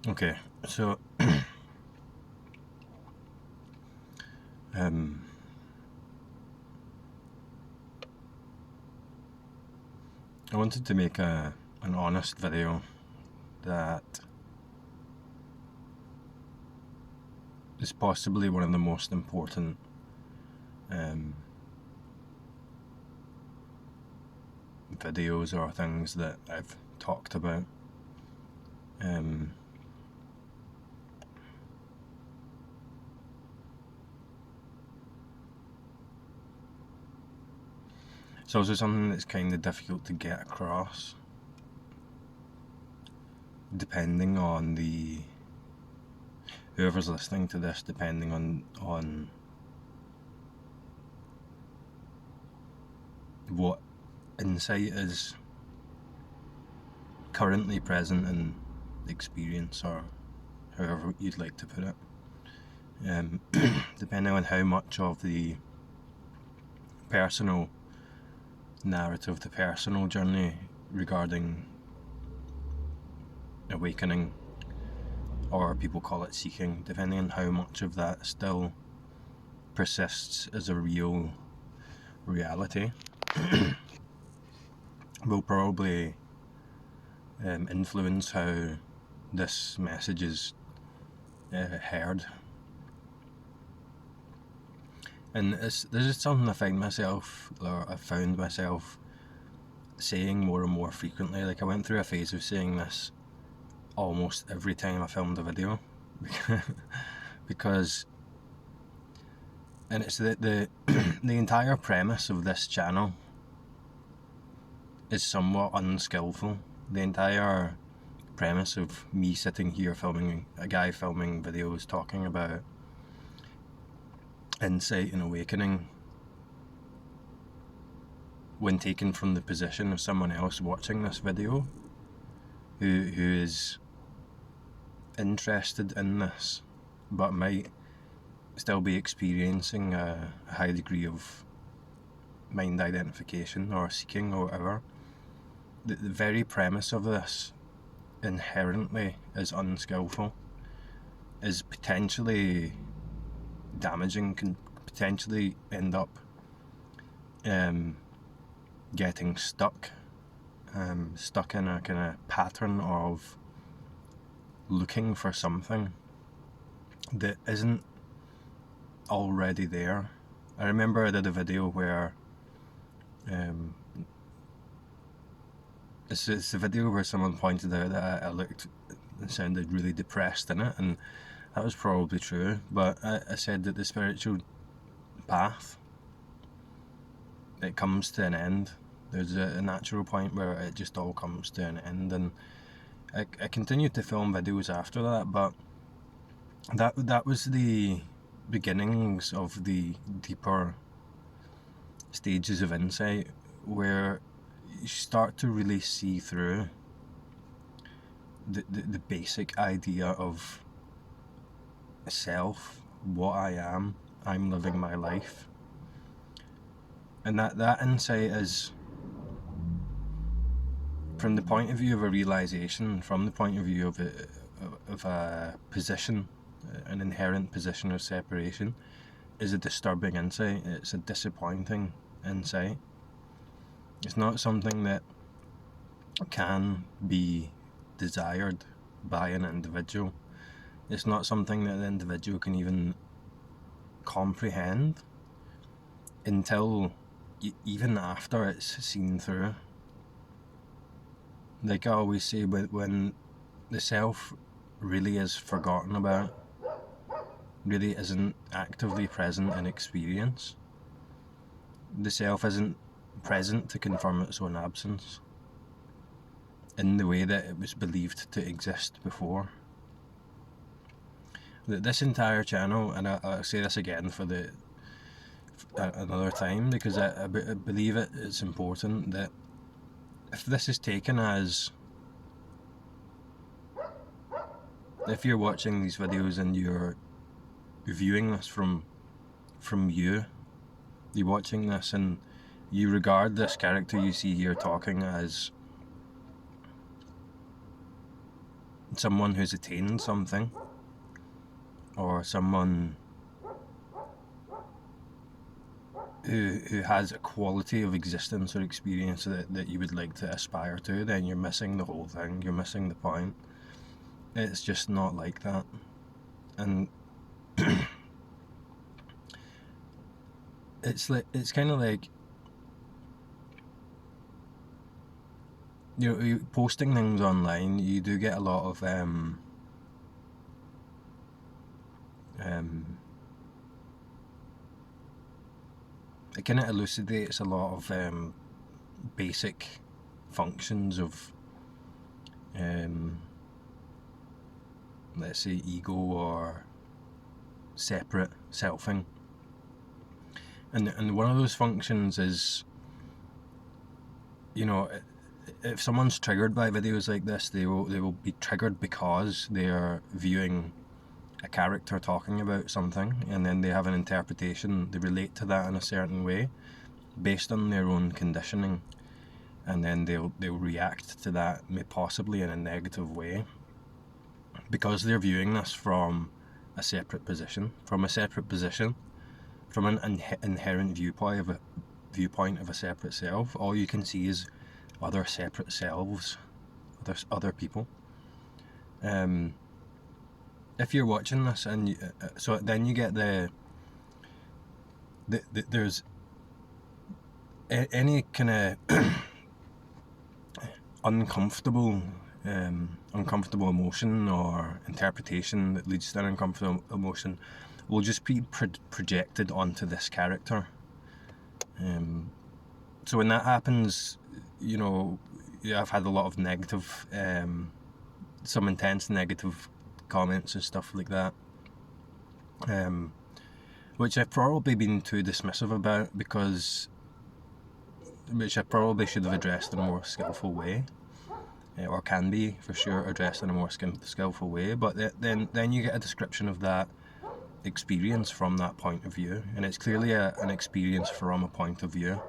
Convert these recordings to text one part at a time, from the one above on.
Okay, so um, I wanted to make an honest video that is possibly one of the most important videos or things that I've talked about. It's also something that's kind of difficult to get across, depending on whoever's listening to this, depending on what insight is currently present in experience, or however you'd like to put it. Depending on how much of the personal narrative, the personal journey regarding awakening, or people call it seeking, depending on how much of that still persists as a real reality, will probably influence how this message is heard. And this is something I found myself saying more and more frequently. Like, I went through a phase of saying this almost every time I filmed a video, because, and it's the entire premise of this channel is somewhat unskillful. The entire premise of me sitting here filming a guy filming videos talking about insight and awakening, when taken from the position of someone else watching this video who is interested in this but might still be experiencing a high degree of mind identification or seeking or whatever, the very premise of this inherently is unskillful, is potentially damaging, can potentially end up getting stuck in a kind of pattern of looking for something that isn't already there. I remember I did a video where it's a video where someone pointed out that I looked and sounded really depressed in it, and that was probably true, but I said that the spiritual path, it comes to an end. There's a natural point where it just all comes to an end, and I continued to film videos after that, but that was the beginnings of the deeper stages of insight, where you start to really see through the basic idea of self, what I am. I'm living my life, and that insight is from the point of view of a realization, from the point of view of a position, an inherent position of separation, is a disturbing insight. It's a disappointing insight. It's not something that can be desired by an individual. It's not something that the individual can even comprehend until even after it's seen through. Like I always say, when the self really is forgotten about, really isn't actively present in experience, the self isn't present to confirm its own absence in the way that it was believed to exist before. This entire channel, and I'll say this again for another time, because I believe it's important that if this is taken as, if you're watching these videos and you're viewing this from you. You're watching this and you regard this character you see here talking as someone who's attained something, or someone who has a quality of existence or experience that you would like to aspire to. Then you're missing the whole thing. You're missing the point. It's just not like that. And it's kind of like, you posting things online, you do get a lot of it kind of elucidates a lot of basic functions of let's say ego or separate selfing, and one of those functions is, if someone's triggered by videos like this, they will be triggered because they are viewing a character talking about something, and then they have an interpretation, they relate to that in a certain way based on their own conditioning, and then they'll react to that possibly in a negative way because they're viewing this from a separate position, from an inherent viewpoint of a separate self. All you can see is other separate selves, other people. If you're watching this, and so then you get there's any kind of uncomfortable emotion or interpretation that leads to an uncomfortable emotion will just be projected onto this character. So when that happens, I've had a lot of negative, some intense negative comments and stuff like that, which I've probably been too dismissive about, which I probably should have addressed in a more skillful way, or can be for sure addressed in a more skillful way. But then you get a description of that experience from that point of view, and it's clearly an experience from a point of view.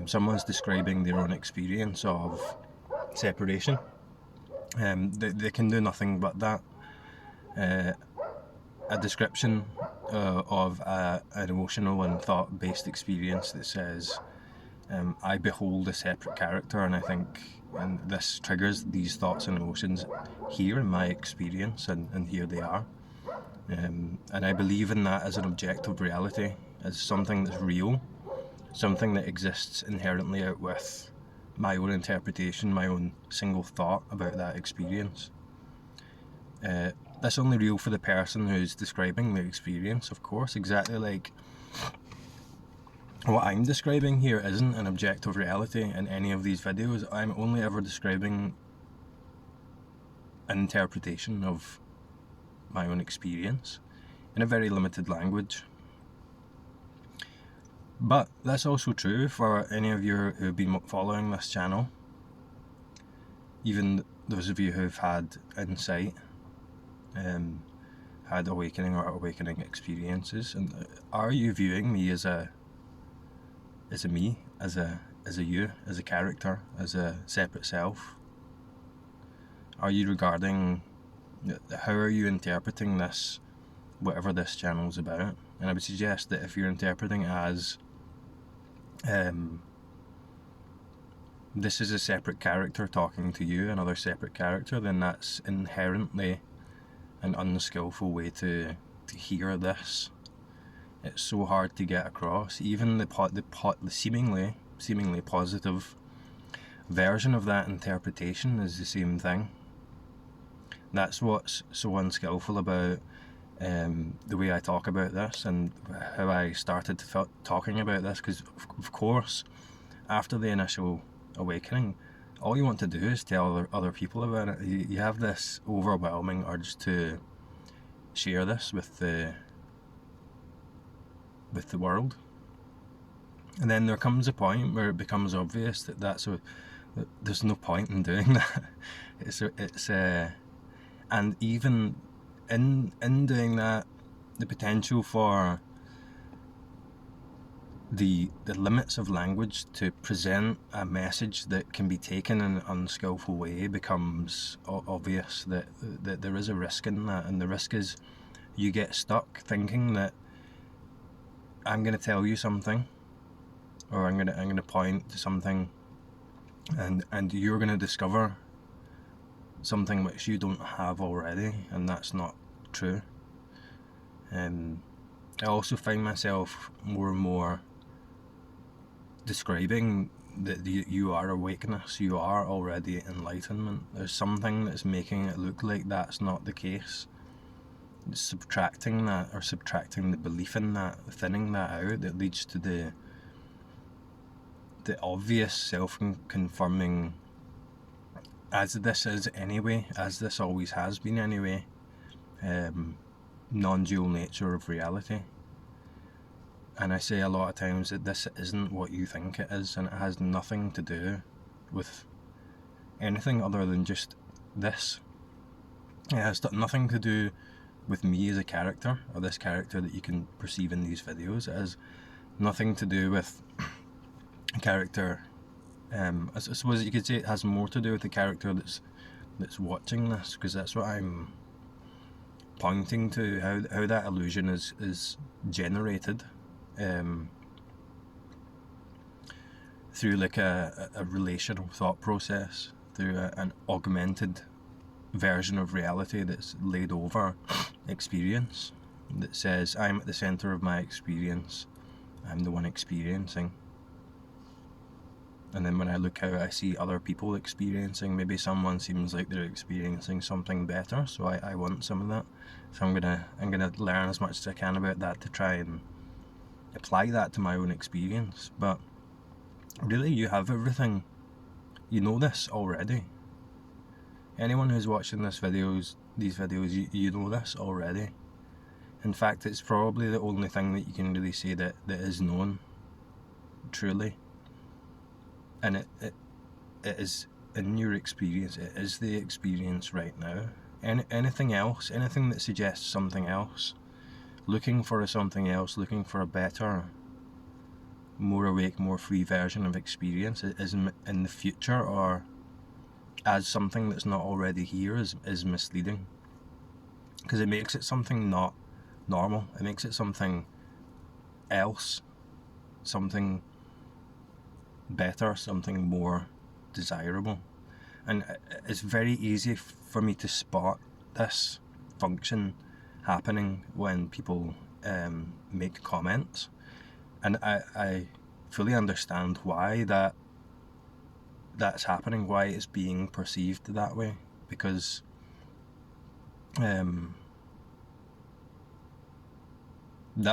Someone's describing their own experience of separation. They can do nothing but that. A description of an emotional and thought-based experience that says, I behold a separate character, and this triggers these thoughts and emotions here in my experience, and here they are. And I believe in that as an objective reality, as something that's real, something that exists inherently out with my own interpretation, my own single thought about that experience. That's only real for the person who's describing the experience, of course, exactly like what I'm describing here isn't an objective reality in any of these videos. I'm only ever describing an interpretation of my own experience in a very limited language. But that's also true for any of you who've been following this channel, even those of you who've had insight, had awakening experiences. And are you viewing me as a me, as a you, as a character, as a separate self? Are you regarding, how are you interpreting this, whatever this channel's about? And I would suggest that if you're interpreting as this is a separate character talking to you, another separate character, then that's inherently an unskillful way to hear this. It's so hard to get across. Even the seemingly positive version of that interpretation is the same thing. That's what's so unskillful about the way I talk about this and how I started talking about this, because of course after the initial awakening, all you want to do is tell other people about it. You have this overwhelming urge to share this with the world, and then there comes a point where it becomes obvious that there's no point in doing that. It's and even in doing that, the potential for the limits of language to present a message that can be taken in an unskillful way becomes obvious, that there is a risk in that, and the risk is you get stuck thinking that I'm going to tell you something, or I'm going to point to something, and you're going to discover something which you don't have already, and that's not true. I also find myself more and more describing that you are awakeness, you are already enlightenment. There's something that's making it look like that's not the case. It's subtracting that, or subtracting the belief in that, thinning that out, that leads to the obvious self-confirming, as this is anyway, as this always has been anyway, non-dual nature of reality. And I say a lot of times that this isn't what you think it is, and it has nothing to do with anything other than just this. It has nothing to do with me as a character, or this character that you can perceive in these videos. It has nothing to do with a character. I suppose you could say it has more to do with the character that's watching this, because that's what I'm pointing to, how that illusion is generated through like a relational thought process, through an augmented version of reality that's laid over experience, that says I'm at the center of my experience, I'm the one experiencing. And then when I look out, I see other people experiencing. Maybe someone seems like they're experiencing something better, so I want some of that. So I'm gonna learn as much as I can about that to try and apply that to my own experience. But really, you have everything. You know this already. Anyone who's watching these videos, you know this already. In fact, it's probably the only thing that you can really say that is known, truly. And it is in your experience, it is the experience right now. Anything else, anything that suggests something else, looking for something else, looking for a better, more awake, more free version of experience, is in the future, or as something that's not already here, is misleading. Because it makes it something not normal. It makes it something else, something better, something more desirable. And it's very easy for me to spot this function happening when people make comments, and I fully understand why that's happening, why it's being perceived that way, because that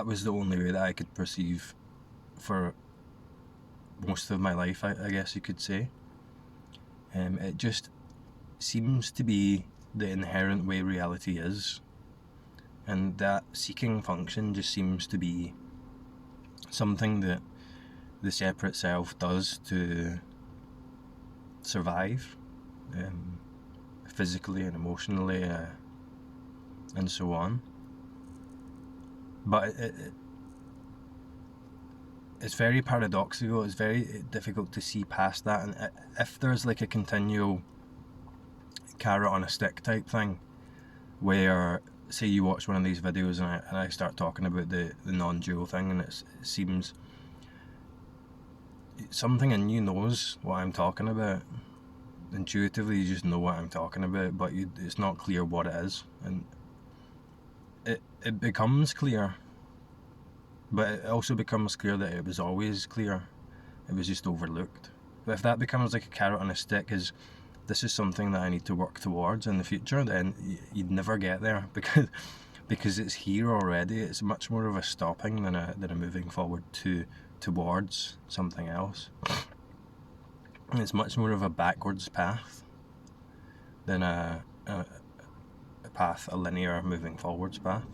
was the only way that I could perceive for most of my life, I guess you could say. It just seems to be the inherent way reality is, and that seeking function just seems to be something that the separate self does to survive, physically and emotionally, and so on. But it's very paradoxical. It's very difficult to see past that. And if there's like a continual carrot on a stick type thing, where say you watch one of these videos and I start talking about the non-dual thing, and it seems something in you knows what I'm talking about. Intuitively, you just know what I'm talking about, but it's not clear what it is, and it becomes clear. But it also becomes clear that it was always clear. It was just overlooked. But if that becomes like a carrot on a stick, is this is something that I need to work towards in the future, then you'd never get there, because it's here already. It's much more of a stopping than a moving forward towards something else. It's much more of a backwards path than a path, a linear moving forwards path.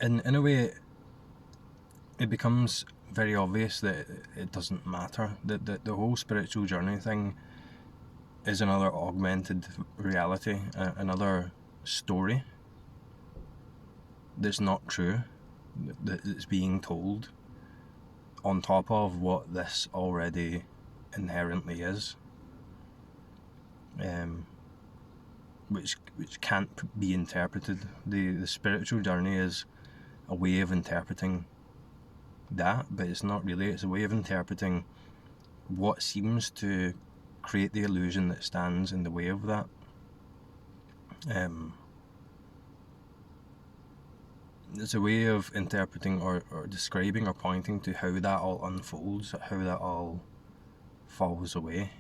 And in a way, it becomes very obvious that it doesn't matter. That the whole spiritual journey thing is another augmented reality, another story that's not true, that's being told on top of what this already inherently is, which can't be interpreted. The spiritual journey is a way of interpreting that, but it's not really. It's a way of interpreting what seems to create the illusion that stands in the way of that. It's a way of interpreting or describing or pointing to how that all unfolds, how that all falls away.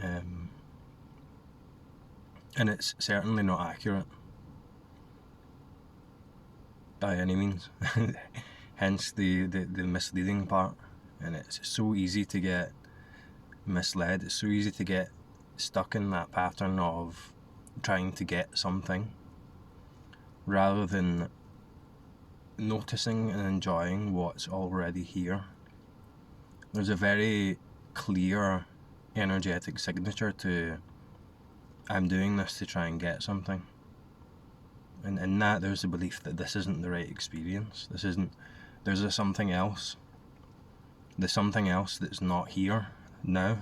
And it's certainly not accurate by any means. Hence the misleading part. And it's so easy to get misled. It's so easy to get stuck in that pattern of trying to get something rather than noticing and enjoying what's already here. There's a very clear energetic signature to I'm doing this to try and get something. And in that there's a belief that this isn't the right experience. There's a something else. There's something else that's not here now.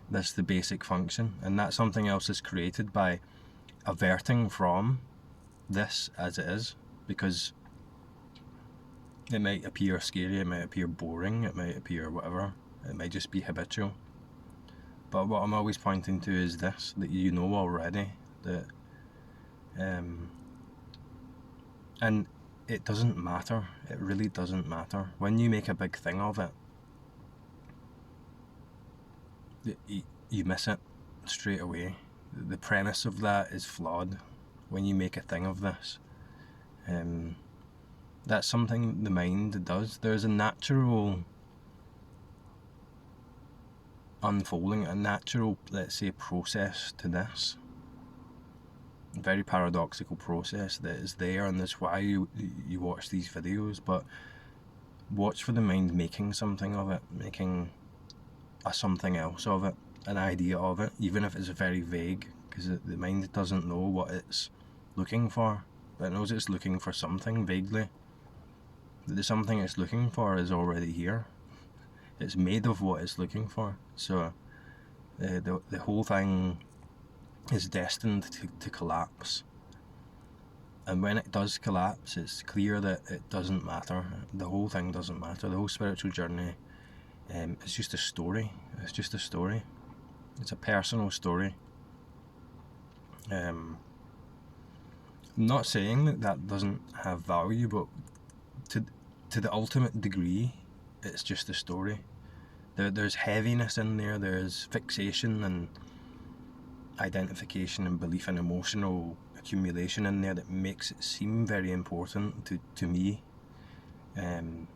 That's the basic function. And that something else is created by averting from this as it is, because it might appear scary, it might appear boring, it might appear whatever, it might just be habitual. But what I'm always pointing to is this, that you know already, that and it doesn't matter, it really doesn't matter. When you make a big thing of it, you miss it straight away. The premise of that is flawed. When you make a thing of this, that's something the mind does. There's a natural unfolding, a natural, let's say, process to this. A very paradoxical process that is there, and that's why you watch these videos. But watch for the mind making something of it, making a something else of it, an idea of it, even if it's very vague, because the mind doesn't know what it's looking for, but it knows it's looking for something vaguely. The something it's looking for is already here. It's made of what it's looking for. So the whole thing is destined to collapse. And when it does collapse, it's clear that it doesn't matter. The whole thing doesn't matter. The whole spiritual journey is just a story. It's just a story. It's a personal story. I'm not saying that doesn't have value, but to the ultimate degree, it's just a story. There's heaviness in there, there's fixation and identification and belief and emotional accumulation in there that makes it seem very important to me, and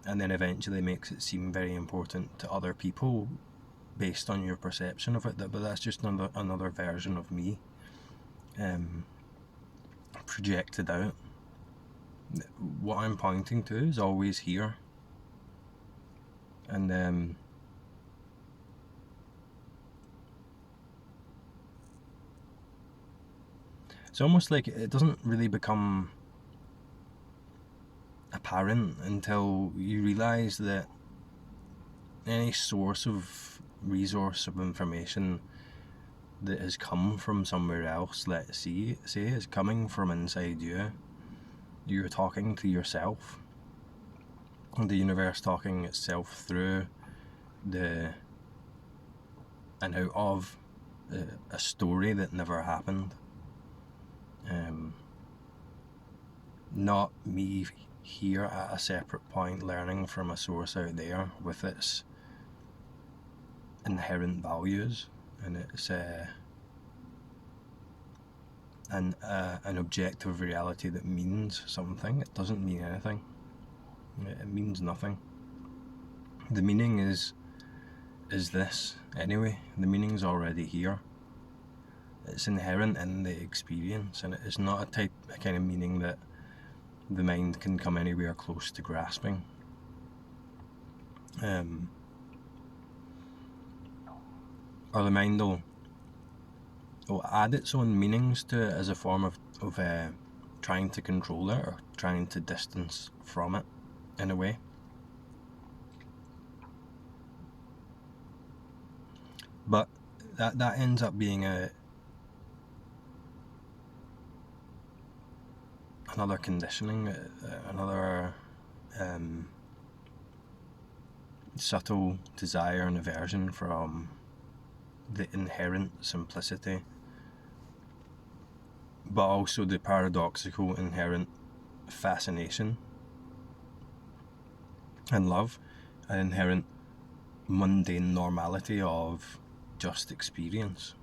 then eventually makes it seem very important to other people based on your perception of it. But that's just another version of me projected out. What I'm pointing to is always here, and it's almost like it doesn't really become apparent until you realise that any source of resource of information that has come from somewhere else, let's say is coming from inside you. You're talking to yourself, and the universe talking itself through and out of a story that never happened. Not me here at a separate point learning from a source out there with its inherent values and its an objective reality that means something. It doesn't mean anything. It means nothing. The meaning is this anyway. The meaning's already here. It's inherent in the experience, and it is not a kind of meaning that the mind can come anywhere close to grasping. or the mind will add its own meanings to it as a form of trying to control it or trying to distance from it in a way. But that ends up being another conditioning, another subtle desire and aversion from the inherent simplicity, but also the paradoxical inherent fascination and love, an inherent mundane normality of just experience.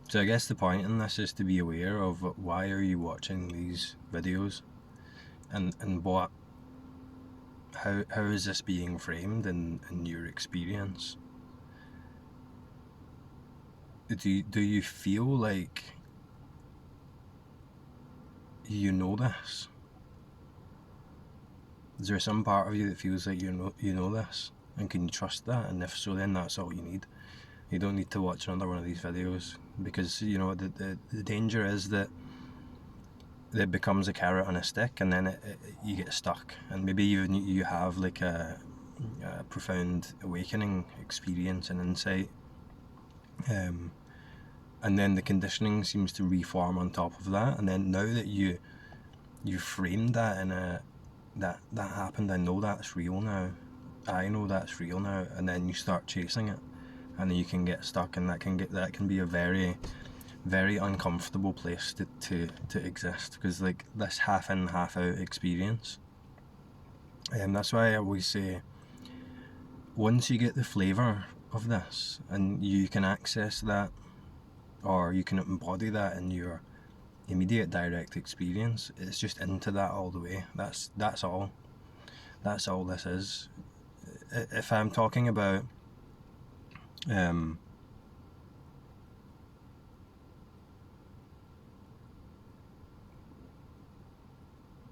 So I guess the point in this is to be aware of why are you watching these videos, and how is this being framed in your experience? Do you feel like you know this? Is there some part of you that feels like you know this, and can you trust that? And if so, then that's all you need. You don't need to watch another one of these videos, because the danger is that it becomes a carrot on a stick, and then you get stuck, and maybe even you have like a profound awakening experience and insight, and then the conditioning seems to reform on top of that, and then now that you framed that in that happened, I know that's real now, I know that's real now, and then you start chasing it, and then you can get stuck, and that can be a very, very uncomfortable place to exist, because like this half in half out experience, and that's why I always say, once you get the flavour of this and you can access that, or you can embody that in your immediate direct experience, it's just into that all the way. That's all this is. If I'm talking about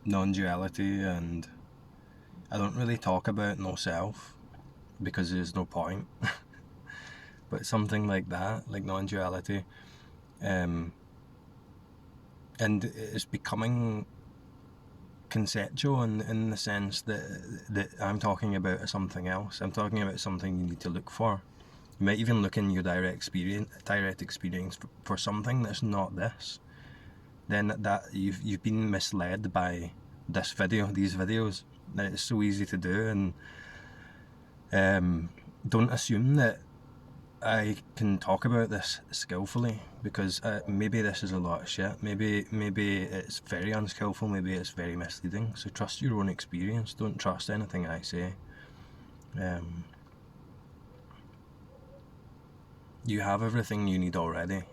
non-duality, and I don't really talk about no self because there's no point, but something like that, like non-duality, and it's becoming conceptual in the sense that I'm talking about something else. I'm talking about something you need to look for. You might even look in your direct experience for something that's not this. Then that you've been misled by these videos. That it's so easy to do, and don't assume that I can talk about this skillfully, because maybe this is a lot of shit. Maybe it's very unskillful. Maybe it's very misleading. So trust your own experience. Don't trust anything I say. You have everything you need already.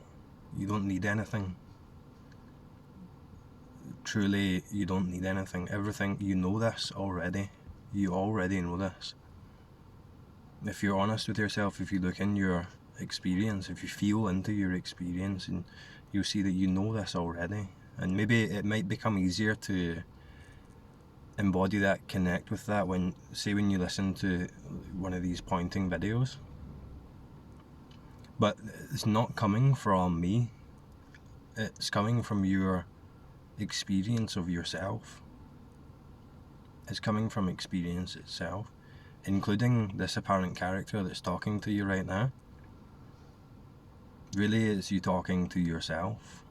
You don't need anything. Truly, you don't need anything. Everything, you know this already. You already know this. If you're honest with yourself, if you look in your experience, if you feel into your experience, and you'll see that you know this already. And maybe it might become easier to embody that, connect with that, when you listen to one of these pointing videos. But it's not coming from me. It's coming from your experience of yourself. It's coming from experience itself, including this apparent character that's talking to you right now. Really, it's you talking to yourself.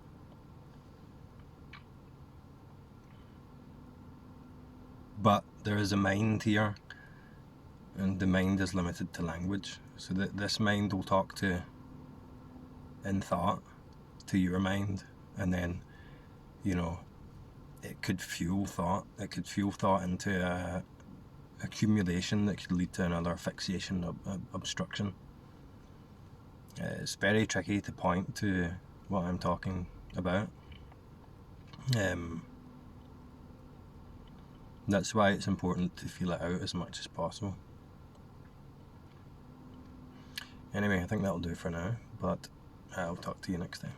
But there is a mind here, and the mind is limited to language. So that this mind will talk to, in thought, to your mind, and then, it could fuel thought. It could fuel thought into a accumulation that could lead to another fixation, obstruction. It's very tricky to point to what I'm talking about. That's why it's important to feel it out as much as possible. Anyway, I think that'll do for now, but I'll talk to you next time.